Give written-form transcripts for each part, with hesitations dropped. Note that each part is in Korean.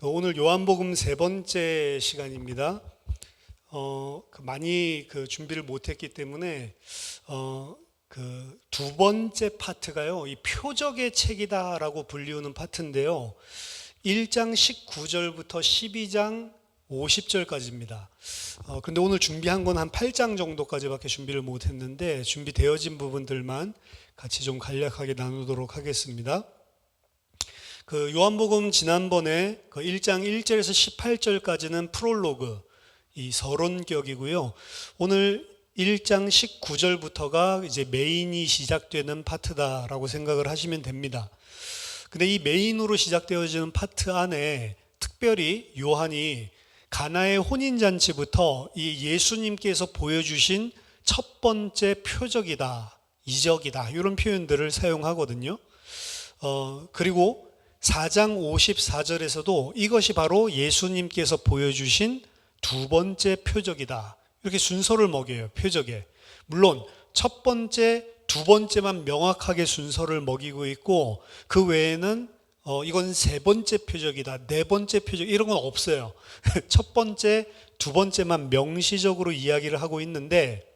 오늘 요한복음 세 번째 시간입니다. 많이 준비를 못했기 때문에 두 번째 파트가요, 이 표적의 책이다라고 불리우는 파트인데요. 1장 19절부터 12장 50절까지입니다. 근데 오늘 준비한 건 한 8장 정도까지밖에 준비를 못했는데 준비되어진 부분들만 같이 좀 간략하게 나누도록 하겠습니다. 요한복음 지난번에 1장 1절에서 18절까지는 프롤로그, 이 서론격이고요. 오늘 1장 19절부터가 이제 메인이 시작되는 파트다라고 생각을 하시면 됩니다. 근데 이 메인으로 시작되어지는 파트 안에 특별히 요한이 가나의 혼인잔치부터 이 예수님께서 보여주신 첫 번째 표적이다, 이적이다, 이런 표현들을 사용하거든요. 그리고 4장 54절에서도 이것이 바로 예수님께서 보여주신 두 번째 표적이다, 이렇게 순서를 먹여요. 표적에 물론 첫 번째, 두 번째만 명확하게 순서를 먹이고 있고, 그 외에는 이건 세 번째 표적이다, 네 번째 표적, 이런 건 없어요. 첫 번째, 두 번째만 명시적으로 이야기를 하고 있는데,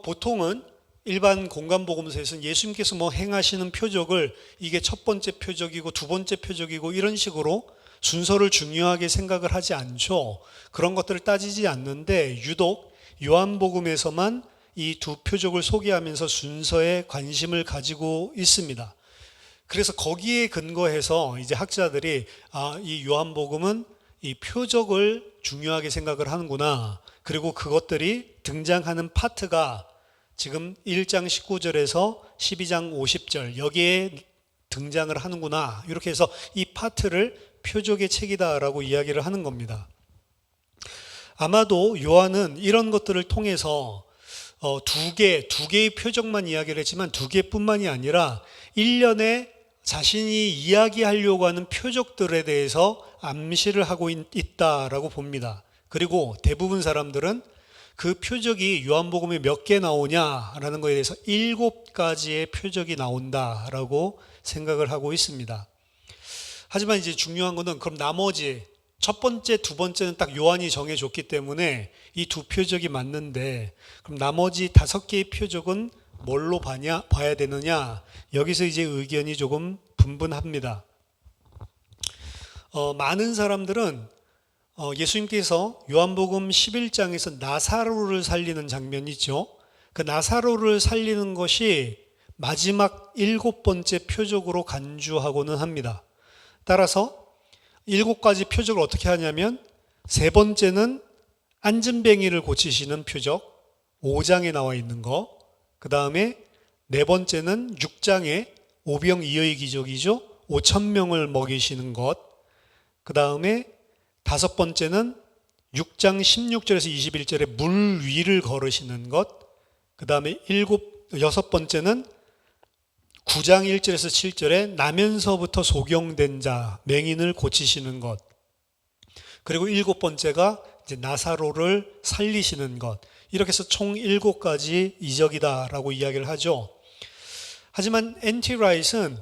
보통은 일반 공간복음서에서는 예수님께서 행하시는 표적을 이게 첫 번째 표적이고 두 번째 표적이고 이런 식으로 순서를 중요하게 생각을 하지 않죠. 그런 것들을 따지지 않는데 유독 요한복음에서만 이 두 표적을 소개하면서 순서에 관심을 가지고 있습니다. 그래서 거기에 근거해서 이제 학자들이 이 요한복음은 이 표적을 중요하게 생각을 하는구나, 그리고 그것들이 등장하는 파트가 지금 1장 19절에서 12장 50절 여기에 등장을 하는구나, 이렇게 해서 이 파트를 표적의 책이다라고 이야기를 하는 겁니다. 아마도 요한은 이런 것들을 통해서 두 개의 표적만 이야기를 했지만 두 개뿐만이 아니라 1년에 자신이 이야기하려고 하는 표적들에 대해서 암시를 하고 있다라고 봅니다. 그리고 대부분 사람들은 그 표적이 요한복음에 몇 개 나오냐라는 것에 대해서 7가지의 표적이 나온다라고 생각을 하고 있습니다. 하지만 이제 중요한 것은 그럼 나머지 첫 번째, 두 번째는 딱 요한이 정해줬기 때문에 이 두 표적이 맞는데, 그럼 나머지 5개의 표적은 뭘로 봐야 되느냐? 여기서 이제 의견이 조금 분분합니다. 많은 사람들은 예수님께서 요한복음 11장에서 나사로를 살리는 장면이 있죠. 그 나사로를 살리는 것이 마지막 7번째 표적으로 간주하고는 합니다. 따라서 7가지 표적을 어떻게 하냐면, 세 번째는 안진뱅이를 고치시는 표적, 5장에 나와 있는 거. 그 다음에 네 번째는 6장에 오병이어의 기적이죠. 5,000명을 먹이시는 것. 그 다음에 5번째는 6장 16절에서 21절에 물 위를 걸으시는 것. 그 다음에 6번째는 9장 1절에서 7절에 나면서부터 소경된 자, 맹인을 고치시는 것. 그리고 7번째가 이제 나사로를 살리시는 것. 이렇게 해서 총 7가지 이적이다라고 이야기를 하죠. 하지만 N.T. 라이트는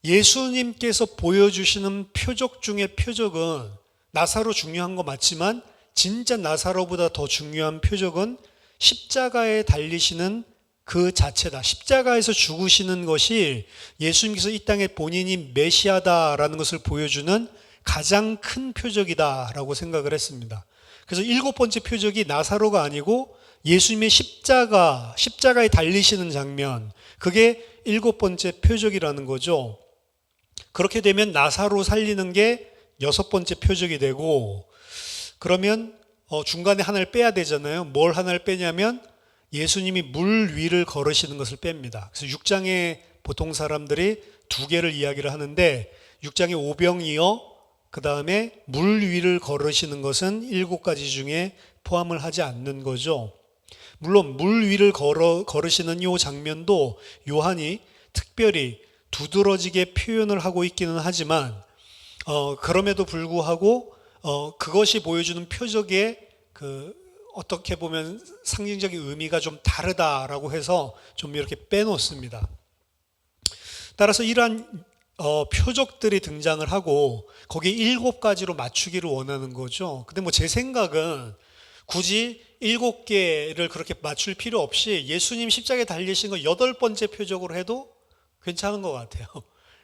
예수님께서 보여주시는 표적 중에 표적은 나사로 중요한 거 맞지만 진짜 나사로보다 더 중요한 표적은 십자가에 달리시는 그 자체다. 십자가에서 죽으시는 것이 예수님께서 이 땅에 본인이 메시아다라는 것을 보여주는 가장 큰 표적이다라고 생각을 했습니다. 그래서 7번째 표적이 나사로가 아니고 예수님의 십자가에 달리시는 장면, 그게 7번째 표적이라는 거죠. 그렇게 되면 나사로 살리는 게 6번째 표적이 되고, 그러면 중간에 하나를 빼야 되잖아요. 뭘 하나를 빼냐면 예수님이 물 위를 걸으시는 것을 뺍니다. 그래서 6장에 보통 사람들이 2개를 이야기를 하는데, 6장에 오병이어, 그 다음에 물 위를 걸으시는 것은 7가지 중에 포함을 하지 않는 거죠. 물론 물 위를 걸으시는 이 장면도 요한이 특별히 두드러지게 표현을 하고 있기는 하지만 그럼에도 불구하고 그것이 보여주는 표적의 어떻게 보면 상징적인 의미가 좀 다르다라고 해서 좀 이렇게 빼놓습니다. 따라서 이러한 표적들이 등장을 하고 거기에 7가지로 맞추기를 원하는 거죠. 근데 뭐 제 생각은 굳이 7개를 그렇게 맞출 필요 없이 예수님 십자가에 달리신 거 8번째 표적으로 해도 괜찮은 것 같아요.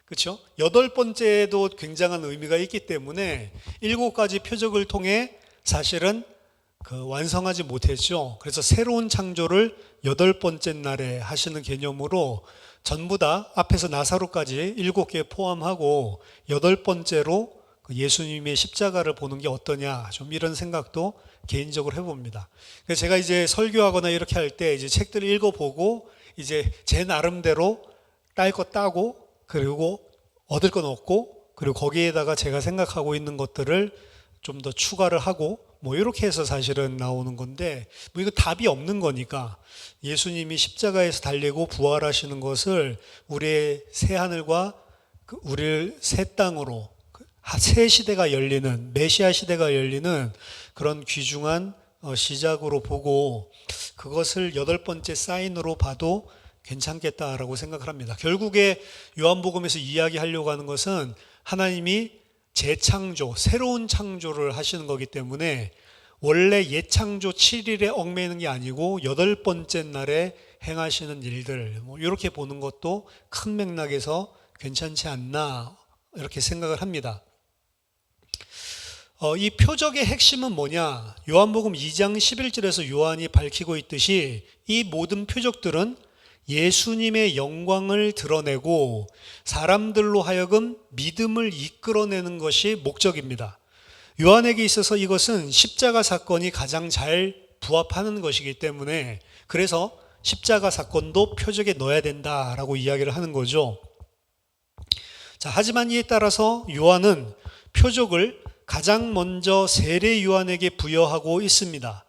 그렇죠? 8번째도 굉장한 의미가 있기 때문에 7가지 표적을 통해 사실은 완성하지 못했죠. 그래서 새로운 창조를 8번째 날에 하시는 개념으로 전부 다 앞에서 나사로까지 7개 포함하고 8번째로 예수님의 십자가를 보는 게 어떠냐, 좀 이런 생각도 개인적으로 해봅니다. 그래서 제가 이제 설교하거나 이렇게 할 때 이제 책들을 읽어보고 이제 제 나름대로 딸 거 따고 그리고 얻을 건 얻고 그리고 거기에다가 제가 생각하고 있는 것들을 좀 더 추가를 하고 뭐 이렇게 해서 사실은 나오는 건데 뭐 이거 답이 없는 거니까 예수님이 십자가에서 달리고 부활하시는 것을 우리의 새 하늘과 우리를 새 땅으로 새 시대가 열리는 메시아 시대가 열리는 그런 귀중한 시작으로 보고 그것을 8번째 사인으로 봐도 괜찮겠다라고 생각을 합니다. 결국에 요한복음에서 이야기하려고 하는 것은 하나님이 재창조, 새로운 창조를 하시는 거기 때문에 원래 옛창조 7일에 얽매이는 게 아니고 8번째 날에 행하시는 일들, 뭐 이렇게 보는 것도 큰 맥락에서 괜찮지 않나 이렇게 생각을 합니다. 이 표적의 핵심은 뭐냐? 요한복음 2장 11절에서 요한이 밝히고 있듯이 이 모든 표적들은 예수님의 영광을 드러내고 사람들로 하여금 믿음을 이끌어내는 것이 목적입니다. 요한에게 있어서 이것은 십자가 사건이 가장 잘 부합하는 것이기 때문에 그래서 십자가 사건도 표적에 넣어야 된다라고 이야기를 하는 거죠. 자, 하지만 이에 따라서 요한은 표적을 가장 먼저 세례 요한에게 부여하고 있습니다.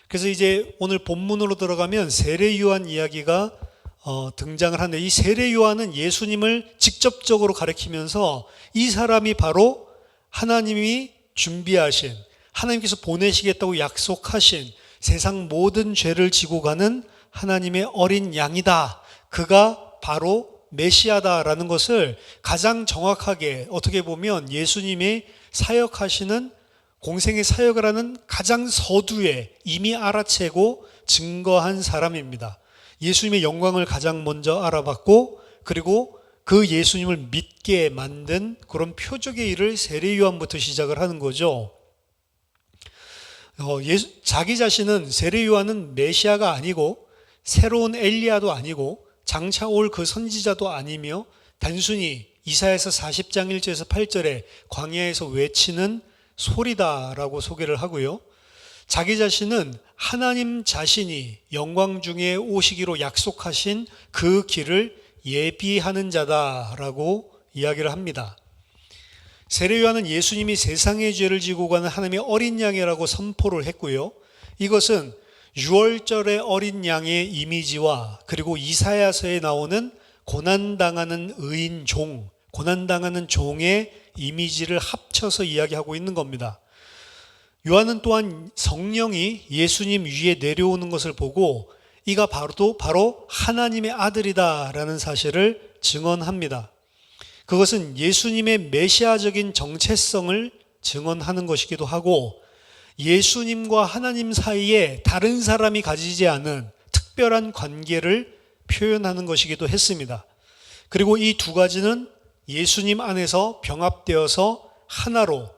그래서 이제 오늘 본문으로 들어가면 세례 요한 이야기가 등장을 하는데 이 세례 요한은 예수님을 직접적으로 가리키면서 이 사람이 바로 하나님이 준비하신 하나님께서 보내시겠다고 약속하신 세상 모든 죄를 지고 가는 하나님의 어린 양이다. 그가 바로 메시아다라는 것을 가장 정확하게 어떻게 보면 예수님이 사역하시는 공생의 사역을 하는 가장 서두에 이미 알아채고 증거한 사람입니다. 예수님의 영광을 가장 먼저 알아봤고 그리고 그 예수님을 믿게 만든 그런 표적의 일을 세례 요한부터 시작을 하는 거죠. 자기 자신은 세례 요한은 메시아가 아니고 새로운 엘리야도 아니고 장차 올 그 선지자도 아니며 단순히 이사야서 40장 1절에서 8절에 광야에서 외치는 소리다라고 소개를 하고요. 자기 자신은 하나님 자신이 영광 중에 오시기로 약속하신 그 길을 예비하는 자다라고 이야기를 합니다. 세례 요한은 예수님이 세상의 죄를 지고 가는 하나님의 어린 양이라고 선포를 했고요. 이것은 유월절의 어린 양의 이미지와 그리고 이사야서에 나오는 고난당하는 의인 종, 고난당하는 종의 이미지를 합쳐서 이야기하고 있는 겁니다. 요한은 또한 성령이 예수님 위에 내려오는 것을 보고 이가 바로 하나님의 아들이다라는 사실을 증언합니다. 그것은 예수님의 메시아적인 정체성을 증언하는 것이기도 하고 예수님과 하나님 사이에 다른 사람이 가지지 않은 특별한 관계를 표현하는 것이기도 했습니다. 그리고 이 두 가지는 예수님 안에서 병합되어서 하나로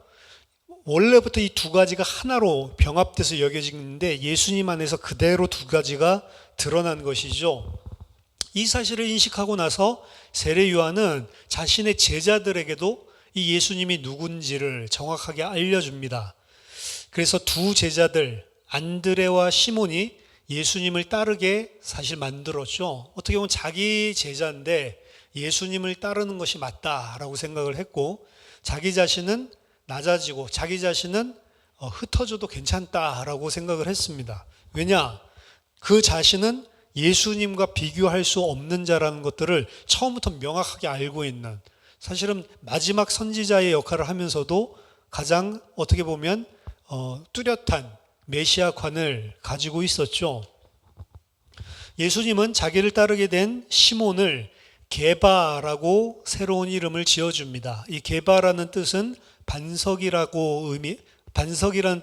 원래부터 이 두 가지가 하나로 병합돼서 여겨지는데 예수님 안에서 그대로 두 가지가 드러난 것이죠. 이 사실을 인식하고 나서 세례 요한은 자신의 제자들에게도 이 예수님이 누군지를 정확하게 알려줍니다. 그래서 두 제자들 안드레와 시몬이 예수님을 따르게 사실 만들었죠. 어떻게 보면 자기 제자인데 예수님을 따르는 것이 맞다라고 생각을 했고 자기 자신은 낮아지고 자기 자신은 흩어져도 괜찮다라고 생각을 했습니다. 왜냐? 그 자신은 예수님과 비교할 수 없는 자라는 것들을 처음부터 명확하게 알고 있는 사실은 마지막 선지자의 역할을 하면서도 가장 어떻게 보면 뚜렷한 메시아관을 가지고 있었죠. 예수님은 자기를 따르게 된 시몬을 게바라고 새로운 이름을 지어줍니다. 이 게바라는 뜻은 반석이라는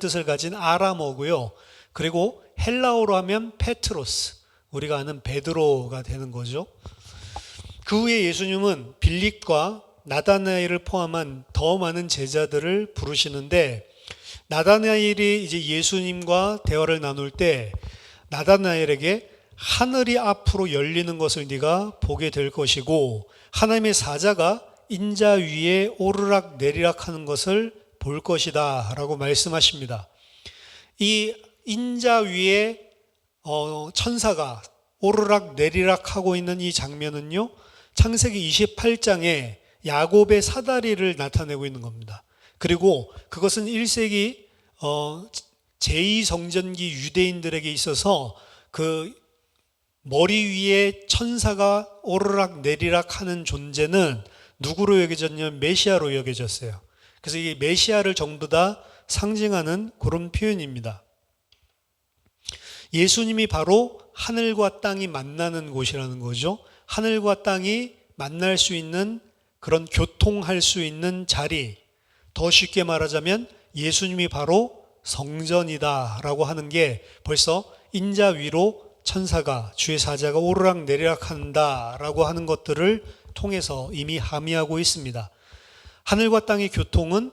뜻을 가진 아람어고요. 그리고 헬라어로 하면 페트로스, 우리가 아는 베드로가 되는 거죠. 그 후에 예수님은 빌립과 나다나엘을 포함한 더 많은 제자들을 부르시는데, 나다나엘이 이제 예수님과 대화를 나눌 때 나다나엘에게 하늘이 앞으로 열리는 것을 네가 보게 될 것이고 하나님의 사자가 인자 위에 오르락 내리락 하는 것을 볼 것이다 라고 말씀하십니다. 이 인자 위에 천사가 오르락 내리락 하고 있는 이 장면은요, 창세기 28장에 야곱의 사다리를 나타내고 있는 겁니다. 그리고 그것은 1세기 제2성전기 유대인들에게 있어서 그 머리 위에 천사가 오르락 내리락 하는 존재는 누구로 여겨졌냐면 메시아로 여겨졌어요. 그래서 이 메시아를 전부 다 상징하는 그런 표현입니다. 예수님이 바로 하늘과 땅이 만나는 곳이라는 거죠. 하늘과 땅이 만날 수 있는 그런 교통할 수 있는 자리, 더 쉽게 말하자면 예수님이 바로 성전이다라고 하는 게 벌써 인자 위로 천사가, 주의 사자가 오르락 내리락 한다라고 하는 것들을 통해서 이미 함의하고 있습니다. 하늘과 땅의 교통은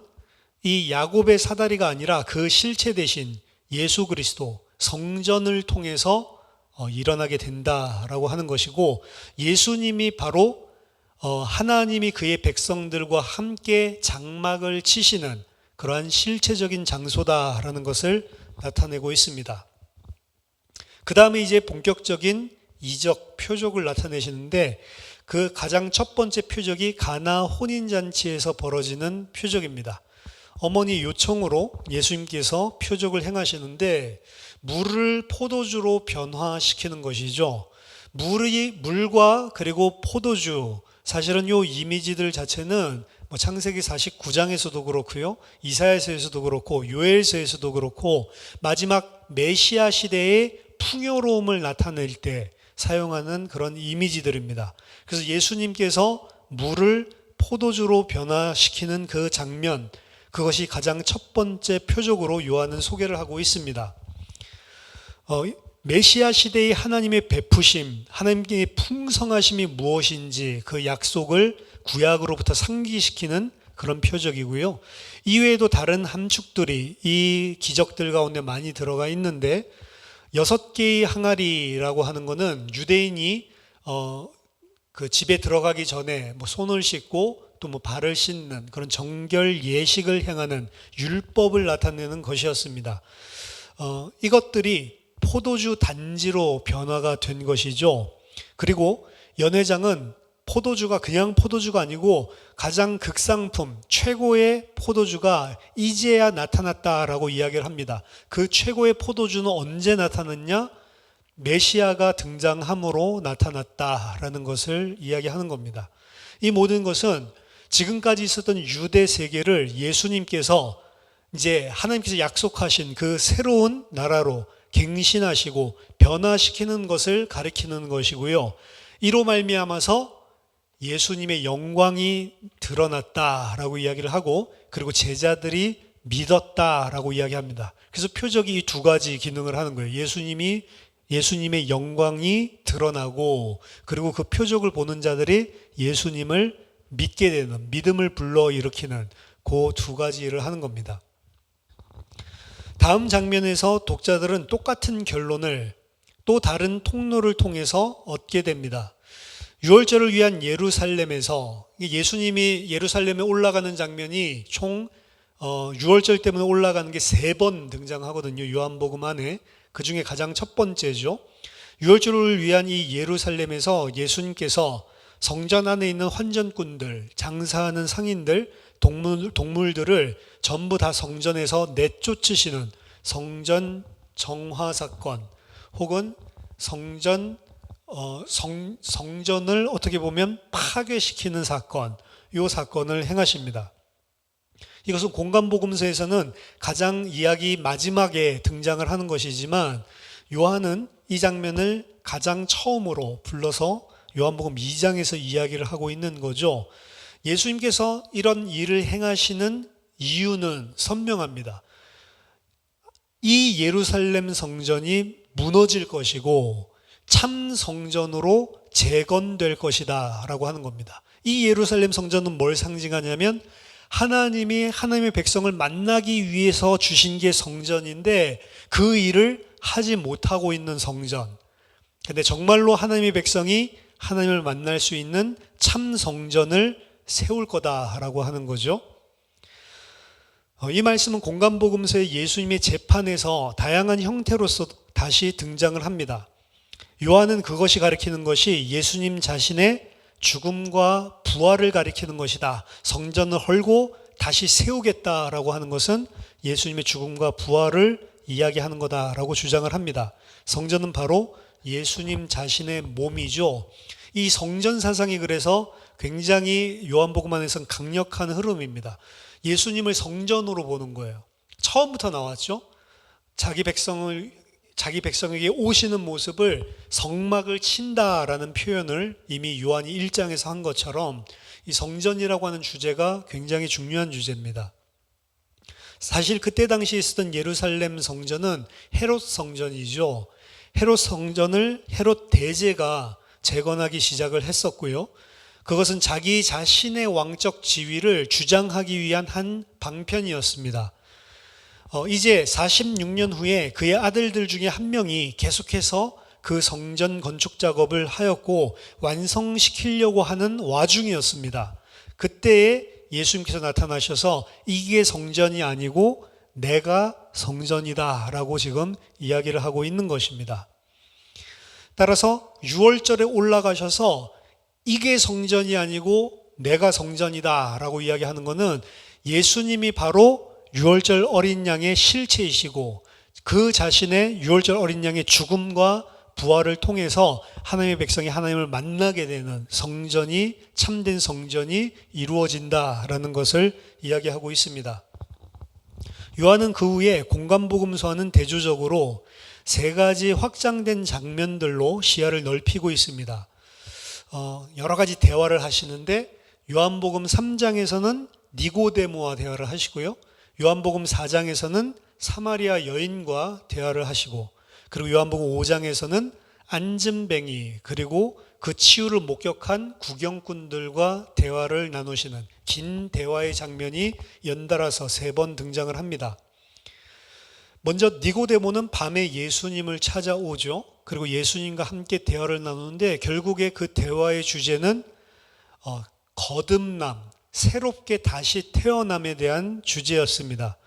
이 야곱의 사다리가 아니라 그 실체 대신 예수 그리스도 성전을 통해서 일어나게 된다라고 하는 것이고, 예수님이 바로 하나님이 그의 백성들과 함께 장막을 치시는 그러한 실체적인 장소다라는 것을 나타내고 있습니다. 그 다음에 이제 본격적인 이적, 표적을 나타내시는데, 그 가장 첫 번째 표적이 가나 혼인잔치에서 벌어지는 표적입니다. 어머니 요청으로 예수님께서 표적을 행하시는데 물을 포도주로 변화시키는 것이죠. 물과 그리고 포도주, 사실은 요 이미지들 자체는 창세기 49장에서도 그렇고요, 이사야서에서도 그렇고 요엘서에서도 그렇고 마지막 메시아 시대의 풍요로움을 나타낼 때 사용하는 그런 이미지들입니다. 그래서 예수님께서 물을 포도주로 변화시키는 그 장면, 그것이 가장 첫 번째 표적으로 요한은 소개를 하고 있습니다. 메시아 시대의 하나님의 베푸심, 하나님의 풍성하심이 무엇인지 그 약속을 구약으로부터 상기시키는 그런 표적이고요. 이외에도 다른 함축들이 이 기적들 가운데 많이 들어가 있는데, 6개의 항아리라고 하는 것은 유대인이 그 집에 들어가기 전에 손을 씻고 또 발을 씻는 그런 정결 예식을 행하는 율법을 나타내는 것이었습니다. 이것들이 포도주 단지로 변화가 된 것이죠. 그리고 연회장은 포도주가 그냥 포도주가 아니고 가장 극상품, 최고의 포도주가 이제야 나타났다라고 이야기를 합니다. 그 최고의 포도주는 언제 나타났냐? 메시아가 등장함으로 나타났다라는 것을 이야기하는 겁니다. 이 모든 것은 지금까지 있었던 유대 세계를 예수님께서 이제 하나님께서 약속하신 그 새로운 나라로 갱신하시고 변화시키는 것을 가리키는 것이고요. 이로 말미암아서 예수님의 영광이 드러났다라고 이야기를 하고, 그리고 제자들이 믿었다라고 이야기합니다. 그래서 표적이 이 두 가지 기능을 하는 거예요. 예수님의 영광이 드러나고, 그리고 그 표적을 보는 자들이 예수님을 믿게 되는, 믿음을 불러일으키는 그 두 가지 일을 하는 겁니다. 다음 장면에서 독자들은 똑같은 결론을 또 다른 통로를 통해서 얻게 됩니다. 유월절을 위한 예루살렘에서, 예수님이 예루살렘에 올라가는 장면이 총 유월절 때문에 올라가는 게 3번 등장하거든요. 요한복음 안에. 그 중에 가장 첫 번째죠. 유월절을 위한 이 예루살렘에서 예수님께서 성전 안에 있는 환전꾼들, 장사하는 상인들, 동물들을 전부 다 성전에서 내쫓으시는 성전 정화 사건, 혹은 성전을 어떻게 보면 파괴시키는 사건, 이 사건을 행하십니다. 이것은 공간복음서에서는 가장 이야기 마지막에 등장을 하는 것이지만, 요한은 이 장면을 가장 처음으로 불러서 요한복음 2장에서 이야기를 하고 있는 거죠. 예수님께서 이런 일을 행하시는 이유는 선명합니다. 이 예루살렘 성전이 무너질 것이고 참 성전으로 재건될 것이다 라고 하는 겁니다. 이 예루살렘 성전은 뭘 상징하냐면 하나님이 하나님의 백성을 만나기 위해서 주신 게 성전인데 그 일을 하지 못하고 있는 성전. 근데 정말로 하나님의 백성이 하나님을 만날 수 있는 참 성전을 세울 거다라고 하는 거죠. 이 말씀은 공간복음서의 예수님의 재판에서 다양한 형태로서 다시 등장을 합니다. 요한은 그것이 가리키는 것이 예수님 자신의 죽음과 부활을 가리키는 것이다. 성전을 헐고 다시 세우겠다라고 하는 것은 예수님의 죽음과 부활을 이야기하는 거다라고 주장을 합니다. 성전은 바로 예수님 자신의 몸이죠. 이 성전 사상이 그래서 굉장히 요한복음 안에서는 강력한 흐름입니다. 예수님을 성전으로 보는 거예요. 처음부터 나왔죠. 자기 백성에게 오시는 모습을 성막을 친다라는 표현을 이미 요한이 1장에서 한 것처럼 이 성전이라고 하는 주제가 굉장히 중요한 주제입니다. 사실 그때 당시에 있었던 예루살렘 성전은 헤롯 성전이죠. 헤롯 성전을 헤롯 대제가 재건하기 시작을 했었고요. 그것은 자기 자신의 왕적 지위를 주장하기 위한 한 방편이었습니다. 이제 46년 후에 그의 아들들 중에 한 명이 계속해서 그 성전 건축 작업을 하였고 완성시키려고 하는 와중이었습니다. 그때에 예수님께서 나타나셔서 이게 성전이 아니고 내가 성전이다 라고 지금 이야기를 하고 있는 것입니다. 따라서 6월절에 올라가셔서 이게 성전이 아니고 내가 성전이다 라고 이야기하는 것은 예수님이 바로 6월절 어린 양의 실체이시고 그 자신의 6월절 어린 양의 죽음과 부활을 통해서 하나님의 백성이 하나님을 만나게 되는 성전이 참된 성전이 이루어진다라는 것을 이야기하고 있습니다. 요한은 그 후에 공간복음서와는 대조적으로 세 가지 확장된 장면들로 시야를 넓히고 있습니다. 여러 가지 대화를 하시는데 요한복음 3장에서는 니고데모와 대화를 하시고요. 요한복음 4장에서는 사마리아 여인과 대화를 하시고 그리고 요한복음 5장에서는 안진뱅이 그리고 그 치유를 목격한 구경꾼들과 대화를 나누시는 긴 대화의 장면이 연달아서 3번 등장을 합니다. 먼저 니고데모는 밤에 예수님을 찾아오죠. 그리고 예수님과 함께 대화를 나누는데 결국에 그 대화의 주제는 거듭남, 새롭게 다시 태어남에 대한 주제였습니다.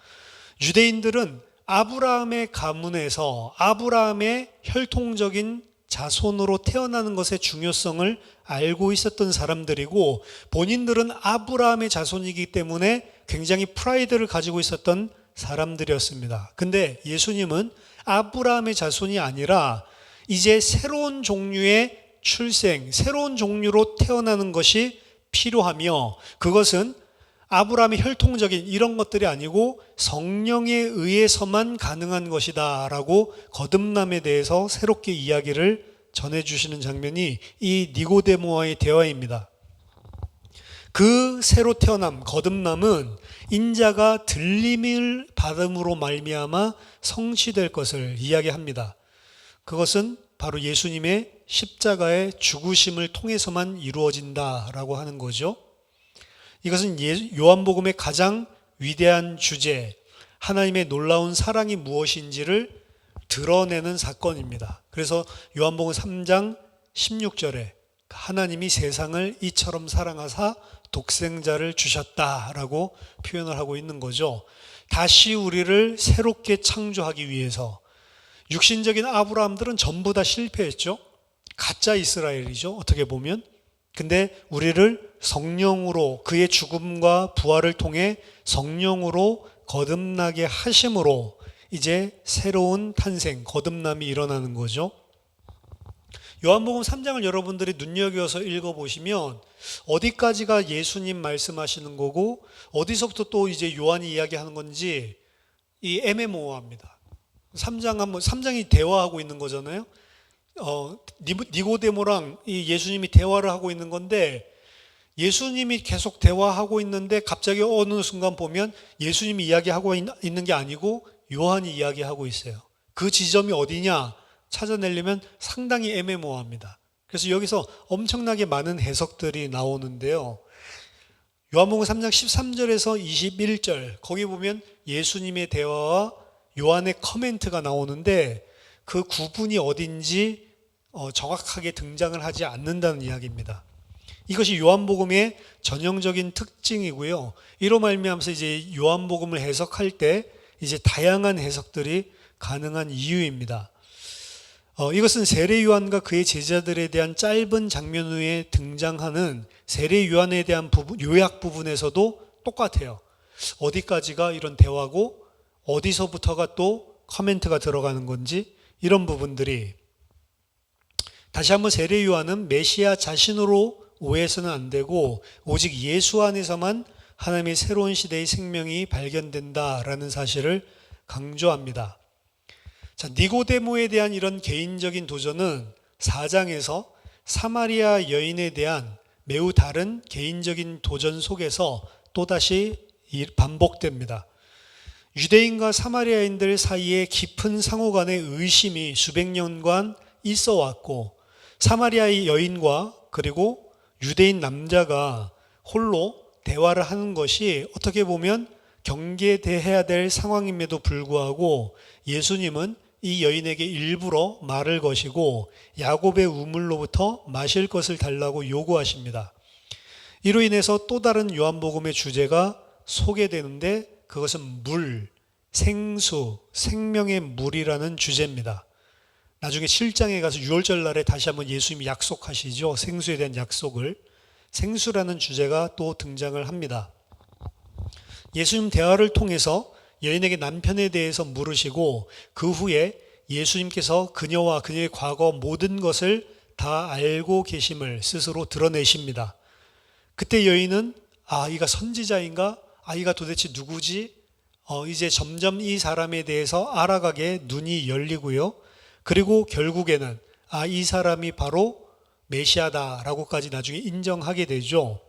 유대인들은 아브라함의 가문에서 아브라함의 혈통적인 자손으로 태어나는 것의 중요성을 알고 있었던 사람들이고 본인들은 아브라함의 자손이기 때문에 굉장히 프라이드를 가지고 있었던 사람들이었습니다. 근데 예수님은 아브라함의 자손이 아니라 이제 새로운 종류의 출생, 새로운 종류로 태어나는 것이 필요하며 그것은 아브라함의 혈통적인 이런 것들이 아니고 성령에 의해서만 가능한 것이다 라고 거듭남에 대해서 새롭게 이야기를 전해주시는 장면이 이 니고데모와의 대화입니다. 그 새로 태어남, 거듭남은 인자가 들림을 받음으로 말미암아 성취될 것을 이야기합니다. 그것은 바로 예수님의 십자가의 죽으심을 통해서만 이루어진다라고 하는 거죠. 이것은 요한복음의 가장 위대한 주제, 하나님의 놀라운 사랑이 무엇인지를 드러내는 사건입니다. 그래서 요한복음 3장 16절에 하나님이 세상을 이처럼 사랑하사 독생자를 주셨다라고 표현을 하고 있는 거죠. 다시 우리를 새롭게 창조하기 위해서 육신적인 아브라함들은 전부 다 실패했죠. 가짜 이스라엘이죠. 어떻게 보면. 근데 우리를 성령으로 그의 죽음과 부활을 통해 성령으로 거듭나게 하심으로 이제 새로운 탄생, 거듭남이 일어나는 거죠. 요한복음 3장을 여러분들이 눈여겨서 읽어보시면 어디까지가 예수님 말씀하시는 거고 어디서부터 또 이제 요한이 이야기하는 건지 이 애매모호합니다. 3장이 대화하고 있는 거잖아요. 니고데모랑 이 예수님이 대화를 하고 있는 건데, 예수님이 계속 대화하고 있는데 갑자기 어느 순간 보면 예수님이 이야기하고 있는 게 아니고 요한이 이야기하고 있어요. 그 지점이 어디냐 찾아내려면 상당히 애매모호합니다. 그래서 여기서 엄청나게 많은 해석들이 나오는데요. 요한복음 3장 13절에서 21절 거기 보면 예수님의 대화와 요한의 커멘트가 나오는데 그 구분이 어딘지 정확하게 등장을 하지 않는다는 이야기입니다. 이것이 요한복음의 전형적인 특징이고요. 이로 말미암아서 이제 요한복음을 해석할 때 이제 다양한 해석들이 가능한 이유입니다. 이것은 세례 요한과 그의 제자들에 대한 짧은 장면 후에 등장하는 세례 요한에 대한 부분, 요약 부분에서도 똑같아요. 어디까지가 이런 대화고 어디서부터가 또 커멘트가 들어가는 건지 이런 부분들이 다시 한번 세례 요한은 메시아 자신으로 오해해서는 안 되고 오직 예수 안에서만 하나님의 새로운 시대의 생명이 발견된다라는 사실을 강조합니다. 자, 니고데모에 대한 이런 개인적인 도전은 4장에서 사마리아 여인에 대한 매우 다른 개인적인 도전 속에서 또다시 반복됩니다. 유대인과 사마리아인들 사이에 깊은 상호간의 의심이 수백 년간 있어 왔고 사마리아의 여인과 그리고 유대인 남자가 홀로 대화를 하는 것이 어떻게 보면 경계돼야 될 상황임에도 불구하고 예수님은 이 여인에게 일부러 말을 거시고 야곱의 우물로부터 마실 것을 달라고 요구하십니다. 이로 인해서 또 다른 요한복음의 주제가 소개되는데 그것은 물, 생수, 생명의 물이라는 주제입니다. 나중에 7장에 가서 6월절 날에 다시 한번 예수님이 약속하시죠. 생수에 대한 약속을. 생수라는 주제가 또 등장을 합니다. 예수님 대화를 통해서 여인에게 남편에 대해서 물으시고 그 후에 예수님께서 그녀와 그녀의 과거 모든 것을 다 알고 계심을 스스로 드러내십니다. 그때 여인은 이가 선지자인가? 이가 도대체 누구지? 이제 점점 이 사람에 대해서 알아가게 눈이 열리고요. 그리고 결국에는 이 사람이 바로 메시아다라고까지 나중에 인정하게 되죠.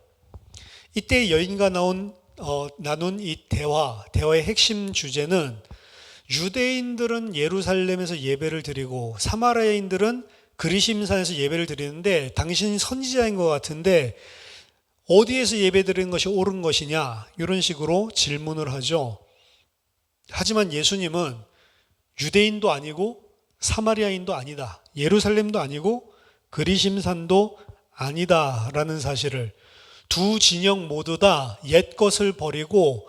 이때 여인과 나눈 이 대화의 핵심 주제는 유대인들은 예루살렘에서 예배를 드리고 사마리아인들은 그리심산에서 예배를 드리는데 당신이 선지자인 것 같은데 어디에서 예배 드리는 것이 옳은 것이냐 이런 식으로 질문을 하죠. 하지만 예수님은 유대인도 아니고 사마리아인도 아니다. 예루살렘도 아니고 그리심산도 아니다라는 사실을 두 진영 모두 다 옛 것을 버리고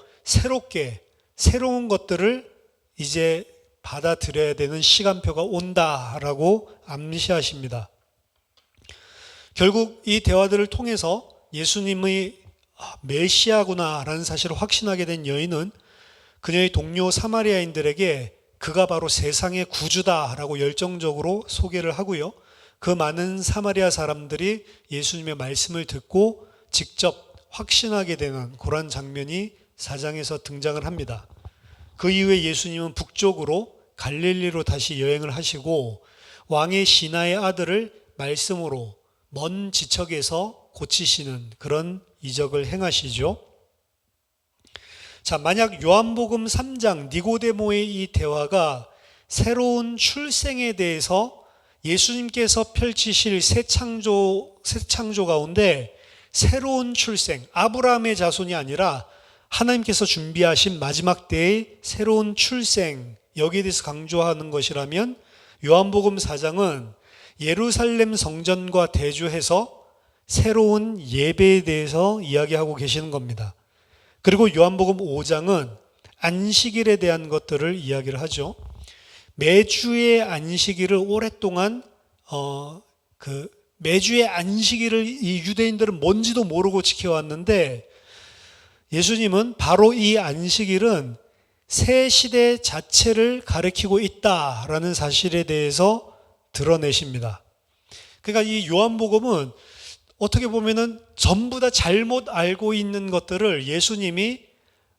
새로운 것들을 이제 받아들여야 되는 시간표가 온다라고 암시하십니다. 결국 이 대화들을 통해서 예수님의 메시아구나라는 사실을 확신하게 된 여인은 그녀의 동료 사마리아인들에게 그가 바로 세상의 구주다라고 열정적으로 소개를 하고요. 그 많은 사마리아 사람들이 예수님의 말씀을 듣고 직접 확신하게 되는 그런 장면이 4장에서 등장을 합니다. 그 이후에 예수님은 북쪽으로 갈릴리로 다시 여행을 하시고 왕의 신하의 아들을 말씀으로 먼 지척에서 고치시는 그런 이적을 행하시죠. 자, 만약 요한복음 3장 니고데모의 이 대화가 새로운 출생에 대해서 예수님께서 펼치실 새 창조 가운데 새로운 출생, 아브라함의 자손이 아니라 하나님께서 준비하신 마지막 때의 새로운 출생, 여기에 대해서 강조하는 것이라면 요한복음 4장은 예루살렘 성전과 대조해서 새로운 예배에 대해서 이야기하고 계시는 겁니다. 그리고 요한복음 5장은 안식일에 대한 것들을 이야기를 하죠. 매주의 안식일을 오랫동안 매주의 안식일을 이 유대인들은 뭔지도 모르고 지켜왔는데 예수님은 바로 이 안식일은 새 시대 자체를 가리키고 있다라는 사실에 대해서 드러내십니다. 그러니까 이 요한복음은 어떻게 보면은 전부 다 잘못 알고 있는 것들을 예수님이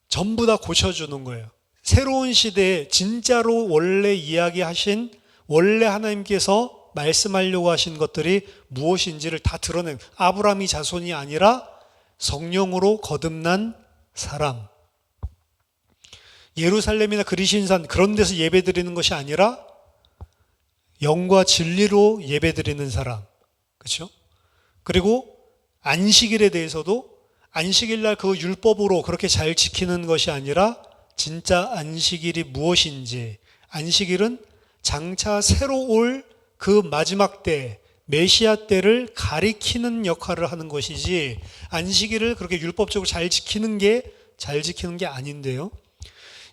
전부 다 고쳐주는 거예요. 새로운 시대에 진짜로 원래 이야기하신 원래 하나님께서 말씀하려고 하신 것들이 무엇인지를 다 드러낸, 아브라함이 자손이 아니라 성령으로 거듭난 사람, 예루살렘이나 그리신산 그런 데서 예배드리는 것이 아니라 영과 진리로 예배드리는 사람, 그렇죠? 그리고 안식일에 대해서도 안식일 날 그 율법으로 그렇게 잘 지키는 것이 아니라 진짜 안식일이 무엇인지, 안식일은 장차 새로 올 그 마지막 때, 메시아 때를 가리키는 역할을 하는 것이지, 안식일을 그렇게 율법적으로 잘 지키는 게 아닌데요.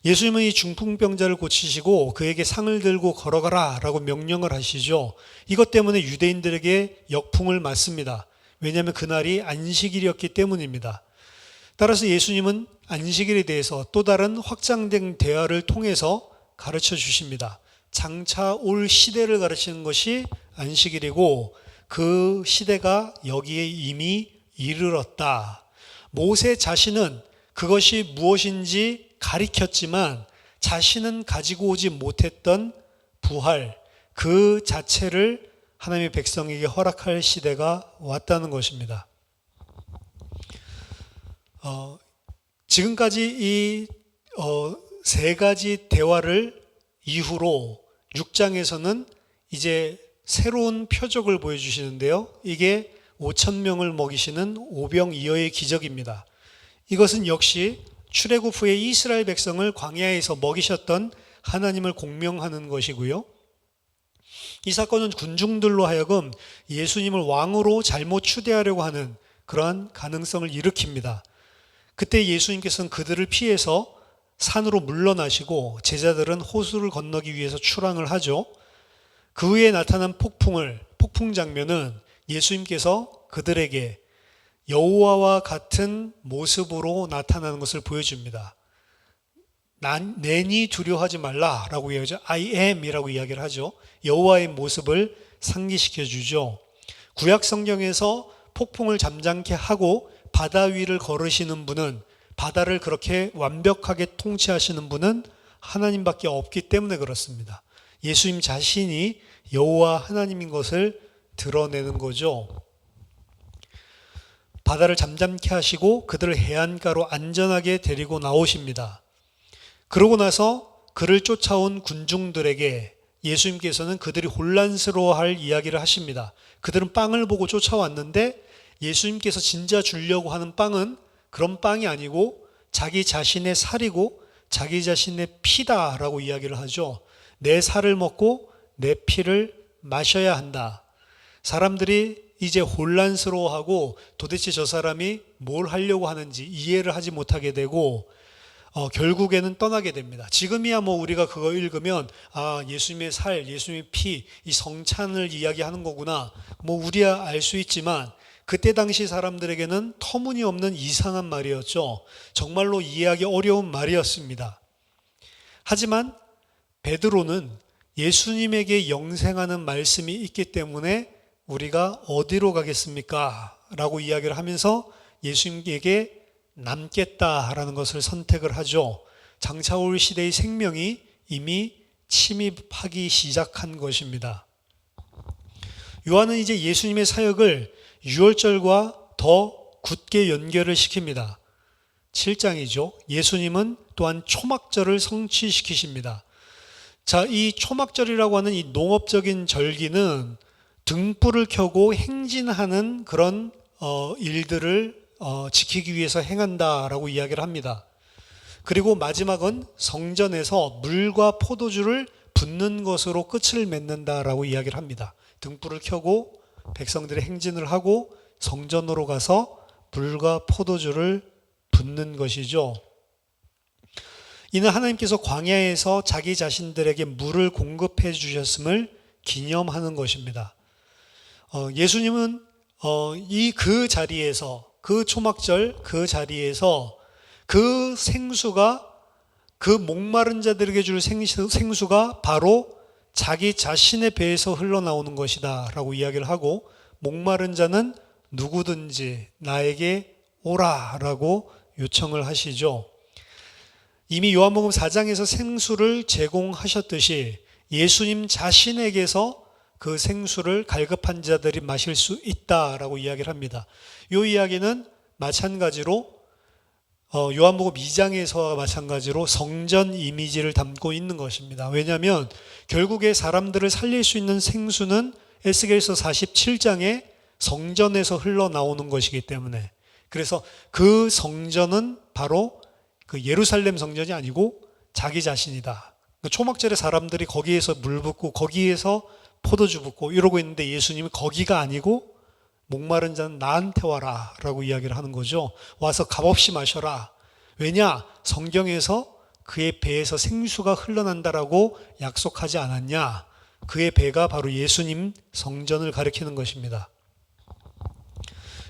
예수님은 이 중풍병자를 고치시고 그에게 상을 들고 걸어가라 라고 명령을 하시죠. 이것 때문에 유대인들에게 역풍을 맞습니다. 왜냐하면 그날이 안식일이었기 때문입니다. 따라서 예수님은 안식일에 대해서 또 다른 확장된 대화를 통해서 가르쳐 주십니다. 장차 올 시대를 가르치는 것이 안식일이고 그 시대가 여기에 이미 이르렀다. 모세 자신은 그것이 무엇인지 가리켰지만 자신은 가지고 오지 못했던 부활, 그 자체를 하나님의 백성에게 허락할 시대가 왔다는 것입니다. 지금까지 이 세 가지 대화를 이후로 6장에서는 이제 새로운 표적을 보여주시는데요. 이게 5,000명을 먹이시는 오병이어의 기적입니다. 이것은 역시 출애굽 후에 이스라엘 백성을 광야에서 먹이셨던 하나님을 공명하는 것이고요. 이 사건은 군중들로 하여금 예수님을 왕으로 잘못 추대하려고 하는 그러한 가능성을 일으킵니다. 그때 예수님께서는 그들을 피해서 산으로 물러나시고 제자들은 호수를 건너기 위해서 출항을 하죠. 그 후에 나타난 폭풍 장면은 예수님께서 그들에게 여호와와 같은 모습으로 나타나는 것을 보여줍니다. 내니 두려워하지 말라라고 이야기하죠. I am이라고 이야기를 하죠. 여호와의 모습을 상기시켜 주죠. 구약 성경에서 폭풍을 잠잠케 하고 바다 위를 걸으시는 분은, 바다를 그렇게 완벽하게 통치하시는 분은 하나님밖에 없기 때문에 그렇습니다. 예수님 자신이 여호와 하나님인 것을 드러내는 거죠. 바다를 잠잠케 하시고 그들을 해안가로 안전하게 데리고 나오십니다. 그러고 나서 그를 쫓아온 군중들에게 예수님께서는 그들이 혼란스러워할 이야기를 하십니다. 그들은 빵을 보고 쫓아왔는데 예수님께서 진짜 주려고 하는 빵은 그런 빵이 아니고 자기 자신의 살이고 자기 자신의 피다라고 이야기를 하죠. 내 살을 먹고 내 피를 마셔야 한다. 사람들이 이제 혼란스러워하고 도대체 저 사람이 뭘 하려고 하는지 이해를 하지 못하게 되고 결국에는 떠나게 됩니다. 지금이야 우리가 그거 읽으면 예수님의 살, 예수님의 피, 이 성찬을 이야기하는 거구나. 우리야 알 수 있지만 그때 당시 사람들에게는 터무니없는 이상한 말이었죠. 정말로 이해하기 어려운 말이었습니다. 하지만 베드로는 예수님에게 영생하는 말씀이 있기 때문에 우리가 어디로 가겠습니까? 라고 이야기를 하면서 예수님에게 남겠다라는 것을 선택을 하죠. 장차 올 시대의 생명이 이미 침입하기 시작한 것입니다. 요한은 이제 예수님의 사역을 유월절과 더 굳게 연결을 시킵니다. 7장이죠. 예수님은 또한 초막절을 성취시키십니다. 자, 이 초막절이라고 하는 이 농업적인 절기는 등불을 켜고 행진하는 그런 일들을 지키기 위해서 행한다라고 이야기를 합니다. 그리고 마지막은 성전에서 물과 포도주를 붓는 것으로 끝을 맺는다라고 이야기를 합니다. 등불을 켜고 백성들이 행진을 하고 성전으로 가서 물과 포도주를 붓는 것이죠. 이는 하나님께서 광야에서 자기 자신들에게 물을 공급해 주셨음을 기념하는 것입니다. 예수님은 그 자리에서, 그 초막절 그 자리에서 그 생수가, 그 목마른 자들에게 줄 생수가 바로 자기 자신의 배에서 흘러나오는 것이다 라고 이야기를 하고, 목마른 자는 누구든지 나에게 오라 라고 요청을 하시죠. 이미 요한복음 4장에서 생수를 제공하셨듯이 예수님 자신에게서 그 생수를 갈급한 자들이 마실 수 있다라고 이야기를 합니다. 이 이야기는 마찬가지로 요한복음 2장에서와 마찬가지로 성전 이미지를 담고 있는 것입니다. 왜냐하면 결국에 사람들을 살릴 수 있는 생수는 에스겔서 47장에 성전에서 흘러나오는 것이기 때문에, 그래서 그 성전은 바로 그 예루살렘 성전이 아니고 자기 자신이다. 초막절에 사람들이 거기에서 물 붓고 거기에서 포도주 붓고 이러고 있는데 예수님이 거기가 아니고 목마른 자는 나한테 와라 라고 이야기를 하는 거죠. 와서 값없이 마셔라. 왜냐? 성경에서 그의 배에서 생수가 흘러난다라고 약속하지 않았냐? 그의 배가 바로 예수님 성전을 가리키는 것입니다.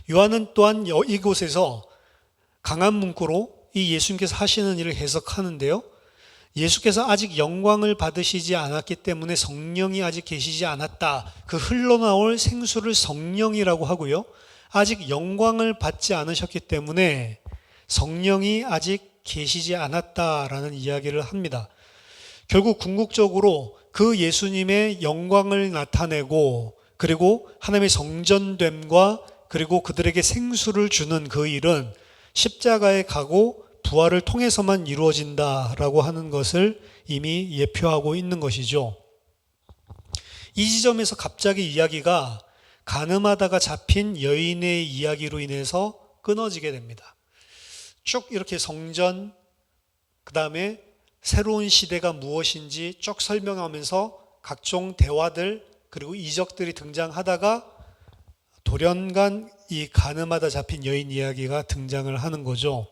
요한은 또한 이곳에서 강한 문구로 이 예수님께서 하시는 일을 해석하는데요. 예수께서 아직 영광을 받으시지 않았기 때문에 성령이 아직 계시지 않았다. 그 흘러나올 생수를 성령이라고 하고요. 아직 영광을 받지 않으셨기 때문에 성령이 아직 계시지 않았다라는 이야기를 합니다. 결국 궁극적으로 그 예수님의 영광을 나타내고 그리고 하나님의 성전됨과 그리고 그들에게 생수를 주는 그 일은 십자가에 가고 부활을 통해서만 이루어진다라고 하는 것을 이미 예표하고 있는 것이죠. 이 지점에서 갑자기 이야기가 간음하다가 잡힌 여인의 이야기로 인해서 끊어지게 됩니다. 쭉 이렇게 성전, 그 다음에 새로운 시대가 무엇인지 쭉 설명하면서 각종 대화들 그리고 이적들이 등장하다가 돌연간 이 간음하다 잡힌 여인 이야기가 등장을 하는 거죠.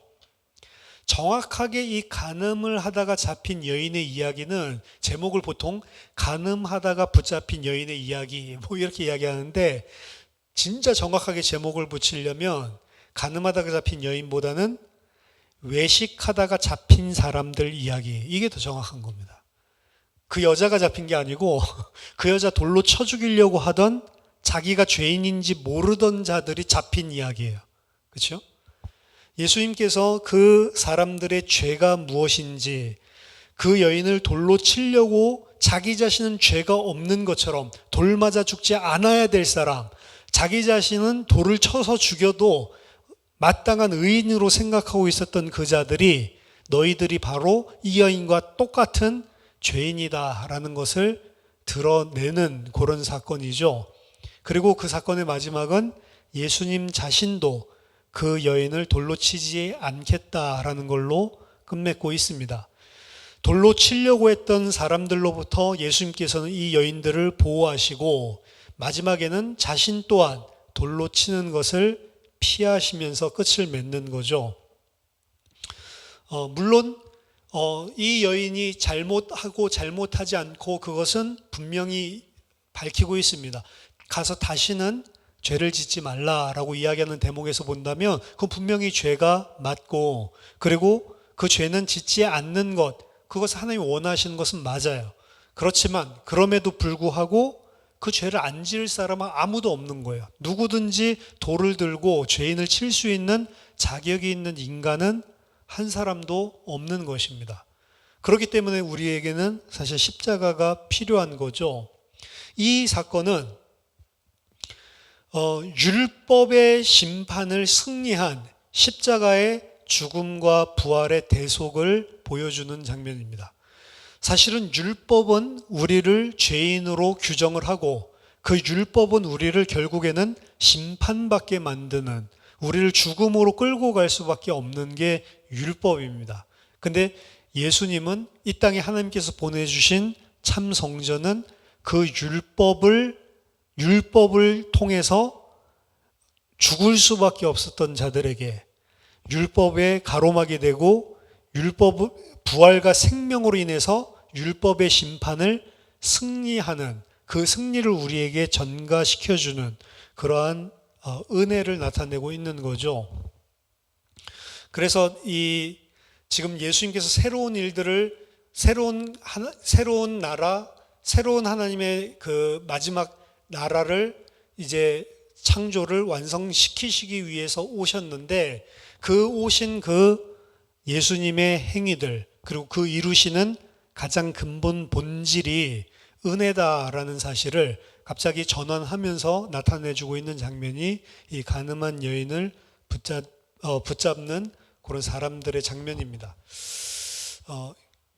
정확하게 이 간음을 하다가 잡힌 여인의 이야기는 제목을 보통 간음하다가 붙잡힌 여인의 이야기 뭐 이렇게 이야기하는데, 진짜 정확하게 제목을 붙이려면 간음하다가 잡힌 여인보다는 외식하다가 잡힌 사람들 이야기, 이게 더 정확한 겁니다. 그 여자가 잡힌 게 아니고 그 여자 돌로 쳐 죽이려고 하던 자기가 죄인인지 모르던 자들이 잡힌 이야기예요. 그렇죠? 예수님께서 그 사람들의 죄가 무엇인지, 그 여인을 돌로 치려고 자기 자신은 죄가 없는 것처럼 돌 맞아 죽지 않아야 될 사람, 자기 자신은 돌을 쳐서 죽여도 마땅한 의인으로 생각하고 있었던 그 자들이 너희들이 바로 이 여인과 똑같은 죄인이다라는 것을 드러내는 그런 사건이죠. 그리고 그 사건의 마지막은 예수님 자신도 그 여인을 돌로 치지 않겠다라는 걸로 끝맺고 있습니다. 돌로 치려고 했던 사람들로부터 예수님께서는 이 여인들을 보호하시고 마지막에는 자신 또한 돌로 치는 것을 피하시면서 끝을 맺는 거죠. 물론 이 여인이 잘못하고 잘못하지 않고 그것은 분명히 밝히고 있습니다. 가서 다시는 죄를 짓지 말라라고 이야기하는 대목에서 본다면 그건 분명히 죄가 맞고, 그리고 그 죄는 짓지 않는 것, 그것을 하나님이 원하시는 것은 맞아요. 그렇지만 그럼에도 불구하고 그 죄를 안 지을 사람은 아무도 없는 거예요. 누구든지 돌을 들고 죄인을 칠 수 있는 자격이 있는 인간은 한 사람도 없는 것입니다. 그렇기 때문에 우리에게는 사실 십자가가 필요한 거죠. 이 사건은 율법의 심판을 승리한 십자가의 죽음과 부활의 대속을 보여주는 장면입니다. 사실은 율법은 우리를 죄인으로 규정을 하고 그 율법은 우리를 결국에는 심판받게 만드는, 우리를 죽음으로 끌고 갈 수밖에 없는 게 율법입니다. 근데 예수님은 이 땅에 하나님께서 보내주신 참 성전은 그 율법을 통해서 죽을 수밖에 없었던 자들에게 율법에 가로막이 되고 부활과 생명으로 인해서 율법의 심판을 승리하는, 그 승리를 우리에게 전가시켜주는 그러한 은혜를 나타내고 있는 거죠. 그래서 지금 예수님께서 새로운 일들을, 새로운 나라, 새로운 하나님의 그 마지막 나라를 이제 창조를 완성시키시기 위해서 오셨는데, 그 오신 그 예수님의 행위들, 그리고 그 이루시는 가장 근본 본질이 은혜다라는 사실을 갑자기 전환하면서 나타내주고 있는 장면이 이 간음한 여인을 붙잡는 그런 사람들의 장면입니다.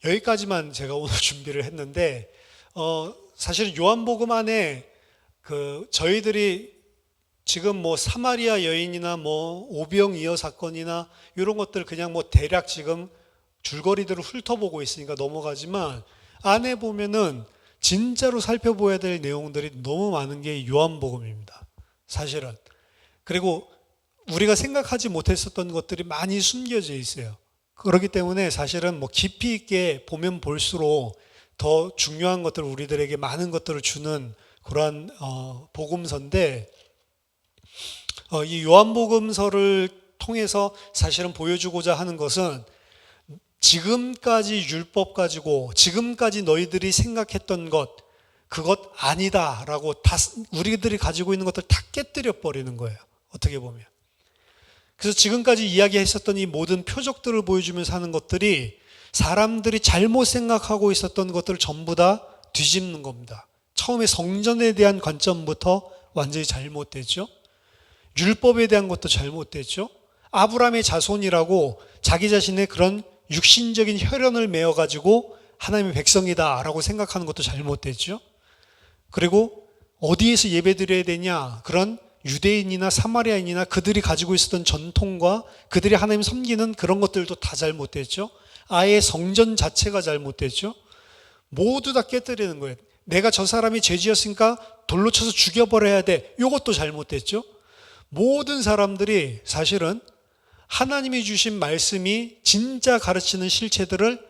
여기까지만 제가 오늘 준비를 했는데, 사실은 요한복음 안에 저희들이 지금 뭐 사마리아 여인이나 뭐 오병이어 사건이나 이런 것들 그냥 뭐 대략 지금 줄거리대로 훑어보고 있으니까 넘어가지만, 안에 보면은 진짜로 살펴봐야 될 내용들이 너무 많은 게 요한복음입니다. 사실은. 그리고 우리가 생각하지 못했었던 것들이 많이 숨겨져 있어요. 그렇기 때문에 사실은 뭐 깊이 있게 보면 볼수록 더 중요한 것들, 우리들에게 많은 것들을 주는 그러한 복음서인데, 이 요한복음서를 통해서 사실은 보여주고자 하는 것은 지금까지 율법 가지고 지금까지 너희들이 생각했던 그것 아니다라고 우리들이 가지고 있는 것들 다 깨뜨려 버리는 거예요. 어떻게 보면. 그래서 지금까지 이야기했었던 이 모든 표적들을 보여주면서 하는 것들이 사람들이 잘못 생각하고 있었던 것들을 전부 다 뒤집는 겁니다. 처음에 성전에 대한 관점부터 완전히 잘못됐죠. 율법에 대한 것도 잘못됐죠. 아브라함의 자손이라고 자기 자신의 그런 육신적인 혈연을 메어가지고 하나님의 백성이다 라고 생각하는 것도 잘못됐죠. 그리고 어디에서 예배드려야 되냐, 그런 유대인이나 사마리아인이나 그들이 가지고 있었던 전통과 그들이 하나님 섬기는 그런 것들도 다 잘못됐죠. 아예 성전 자체가 잘못됐죠. 모두 다 깨뜨리는 거예요. 내가 저 사람이 죄지었으니까 돌로 쳐서 죽여버려야 돼, 이것도 잘못됐죠. 모든 사람들이 사실은 하나님이 주신 말씀이 진짜 가르치는 실체들을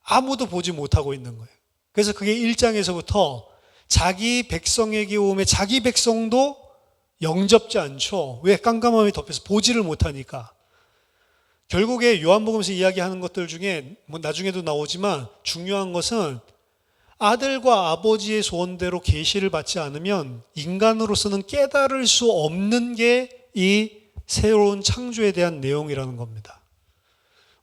아무도 보지 못하고 있는 거예요. 그래서 그게 1장에서부터 자기 백성에게 오면 자기 백성도 영접지 않죠. 왜? 깜깜함이 덮여서 보지를 못하니까. 결국에 요한복음에서 이야기하는 것들 중에 뭐 나중에도 나오지만 중요한 것은 아들과 아버지의 소원대로 계시를 받지 않으면 인간으로서는 깨달을 수 없는 게 이 새로운 창조에 대한 내용이라는 겁니다.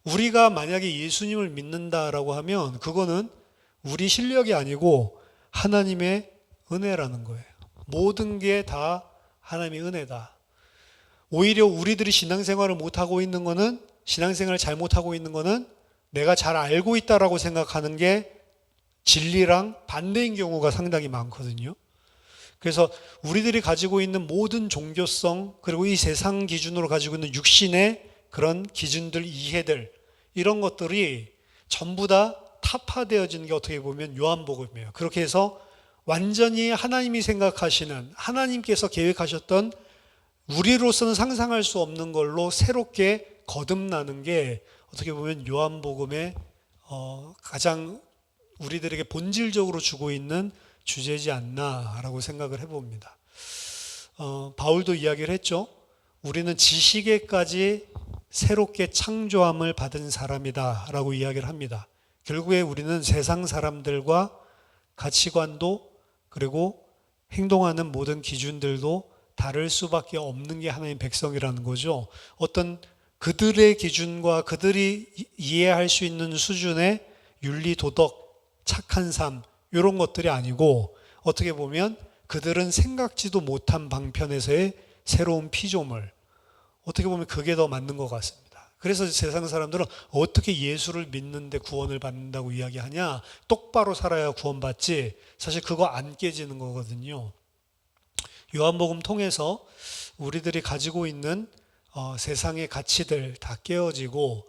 우리가 만약에 예수님을 믿는다라고 하면 그거는 우리 실력이 아니고 하나님의 은혜라는 거예요. 모든 게 다 하나님의 은혜다. 오히려 우리들이 신앙생활을 못하고 있는 거는, 신앙생활을 잘못하고 있는 거는 내가 잘 알고 있다라고 생각하는 게 진리랑 반대인 경우가 상당히 많거든요. 그래서 우리들이 가지고 있는 모든 종교성, 그리고 이 세상 기준으로 가지고 있는 육신의 그런 기준들, 이해들, 이런 것들이 전부 다 타파되어지는 게 어떻게 보면 요한복음이에요. 그렇게 해서 완전히 하나님이 생각하시는, 하나님께서 계획하셨던 우리로서는 상상할 수 없는 걸로 새롭게 거듭나는 게 어떻게 보면 요한복음의 가장 우리들에게 본질적으로 주고 있는 주제지 않나라고 생각을 해봅니다. 바울도 이야기를 했죠. 우리는 지식에까지 새롭게 창조함을 받은 사람이다 라고 이야기를 합니다. 결국에 우리는 세상 사람들과 가치관도 그리고 행동하는 모든 기준들도 다를 수밖에 없는 게 하나님 백성이라는 거죠. 어떤 그들의 기준과 그들이 이해할 수 있는 수준의 윤리, 도덕, 착한 삶, 이런 것들이 아니고 어떻게 보면 그들은 생각지도 못한 방편에서의 새로운 피조물, 어떻게 보면 그게 더 맞는 것 같습니다. 그래서 세상 사람들은 어떻게 예수를 믿는데 구원을 받는다고 이야기하냐, 똑바로 살아야 구원받지, 사실 그거 안 깨지는 거거든요. 요한복음 통해서 우리들이 가지고 있는 세상의 가치들 다 깨어지고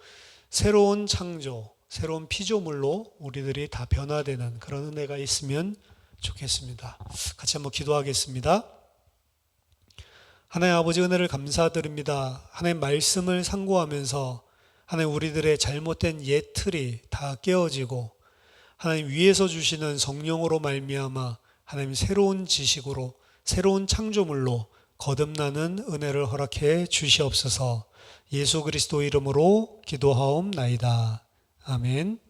새로운 창조, 새로운 피조물로 우리들이 다 변화되는 그런 은혜가 있으면 좋겠습니다. 같이 한번 기도하겠습니다. 하나님 아버지, 은혜를 감사드립니다. 하나님 말씀을 상고하면서 하나님 우리들의 잘못된 옛 틀이 다 깨어지고 하나님 위에서 주시는 성령으로 말미암아 하나님 새로운 지식으로 새로운 창조물로 거듭나는 은혜를 허락해 주시옵소서. 예수 그리스도 이름으로 기도하옵나이다. 아멘.